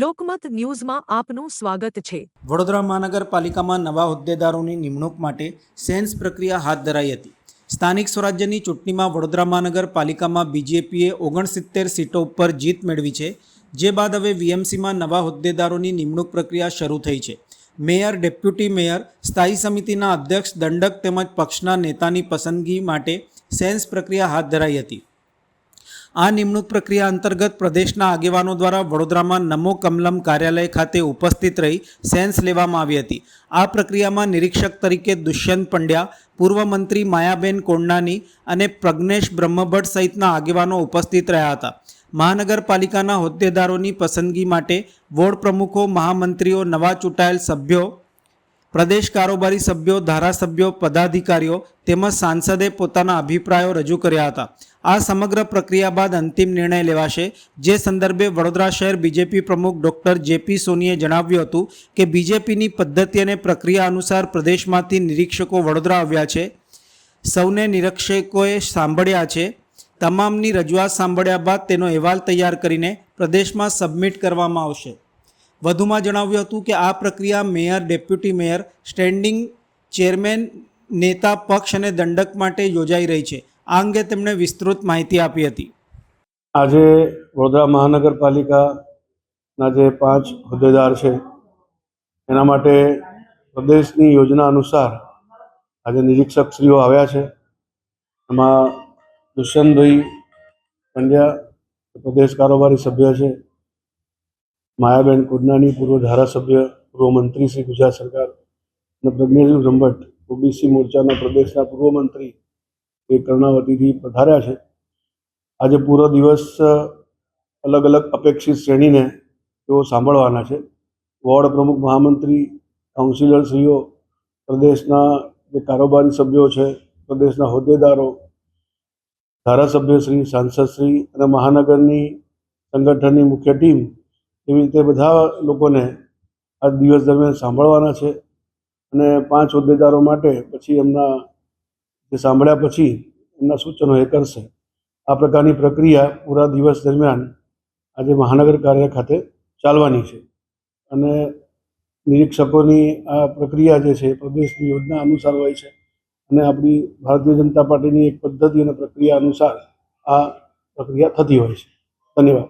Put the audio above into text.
લોકમત ન્યૂઝમાં આપનું સ્વાગત છે। વડોદરા મહાનગરપાલિકામાં નવા હોદ્દેદારોની નિમણૂક માટે સેન્સ પ્રક્રિયા હાથ ધરાઈ હતી। સ્થાનિક સ્વરાજ્યની ચૂંટણીમાં વડોદરા મહાનગરપાલિકામાં બીજેપીએ 69 સીટો ઉપર જીત મેળવી છે, જે બાદ હવે વીએમસીમાં નવા હોદ્દેદારોની નિમણૂક પ્રક્રિયા શરૂ થઈ છે। મેયર, ડેપ્યુટી મેયર, સ્થાયી સમિતિના અધ્યક્ષ, દંડક તેમજ પક્ષના નેતાની પસંદગી માટે સેન્સ પ્રક્રિયા હાથ ધરાઈ હતી। આ નિમણૂક પ્રક્રિયા અંતર્ગત પ્રદેશના આગેવાનો દ્વારા વડોદરામાં નમો કમલમ કાર્યાલય ખાતે ઉપસ્થિત રહી સેન્સ લેવામાં આવી હતી। આ પ્રક્રિયામાં નિરીક્ષક તરીકે દુષ્યંત પંડ્યા, પૂર્વ મંત્રી માયાબેન કોંડાની અને પ્રજ્ઞેશ બ્રહ્મભટ્ટ સહિતના આગેવાનો ઉપસ્થિત રહ્યા હતા। મહાનગરપાલિકાના હોદ્દેદારોની પસંદગી માટે વોર્ડ પ્રમુખો, મહામંત્રીઓ, નવા ચૂંટાયેલ સભ્યો, પ્રદેશ કારોબારી સભ્યો, ધારાસભ્યો, પદાધિકારીઓ તેમજ સાંસદે પોતાના અભિપ્રાયો રજૂ કર્યા હતા। આ સમગ્ર પ્રક્રિયા બાદ અંતિમ નિર્ણય લેવાશે, જે સંદર્ભે વડોદરા શહેર બીજેપી પ્રમુખ ડૉક્ટર જેપી સોનીએ જણાવ્યું હતું કે બીજેપીની પદ્ધતિ અને પ્રક્રિયા અનુસાર પ્રદેશમાંથી નિરીક્ષકો વડોદરા આવ્યા છે। સૌને નિરીક્ષકોએ સાંભળ્યા છે। તમામની રજૂઆત સાંભળ્યા બાદ તેનો અહેવાલ તૈયાર કરીને પ્રદેશમાં સબમિટ કરવામાં આવશે। વધુમાં જણાવ્યું હતું કે આ પ્રક્રિયા mayor, deputy mayor, standing chairman, નેતા પક્ષ અને દંડક માટે યોજાઈ રહી છે। આ અંગે તેમણે વિસ્તૃત માહિતી આપી હતી। આજે વડોદરા મહાનગરપાલિકાના જે 5 હોદ્દેદાર છે એના માટે પ્રદેશની યોજના અનુસાર આજે નિરીક્ષકશ્રીઓ આવ્યા છે। એમાં દુષ્યંતભાઈ પંડ્યા પ્રદેશ કારોબારી સભ્ય છે, માયાબેન કોંડાની પૂર્વ ધારાસભ્ય, પૂર્વ મંત્રી શ્રી ગુજરાત સરકાર, અને પ્રજ્ઞેશ બ્રહ્મભટ્ટ ઓબીસી મોરચાના પ્રદેશના પૂર્વ મંત્રી એ કર્ણાવતીથી પધાર્યા છે। આજે પૂરો દિવસ અલગ અલગ અપેક્ષિત શ્રેણીને તેઓ સાંભળવાના છે। વોર્ડ પ્રમુખ, મહામંત્રી, કાઉન્સિલરશ્રીઓ, પ્રદેશના જે કારોબારી સભ્યો છે, પ્રદેશના હોદ્દેદારો, ધારાસભ્યશ્રી, સાંસદશ્રી અને મહાનગરની સંગઠનની મુખ્ય ટીમ, એવી રીતે બધા લોકોને આ દિવસ દરમિયાન સાંભળવાના છે અને 5 હોદ્દેદારો માટે પછી એમના જે સાંભળ્યા પછી એમના સૂચનો એ કરશે। આ પ્રકારની પ્રક્રિયા પૂરા દિવસ દરમિયાન આજે મહાનગર કાર્ય ખાતે ચાલવાની છે અને નિરીક્ષકોની આ પ્રક્રિયા જે છે પ્રદેશની યોજના અનુસાર હોય છે અને આપણી ભારતીય જનતા પાર્ટીની એક પદ્ધતિ અને પ્રક્રિયા અનુસાર આ પ્રક્રિયા થતી હોય છે। ધન્યવાદ।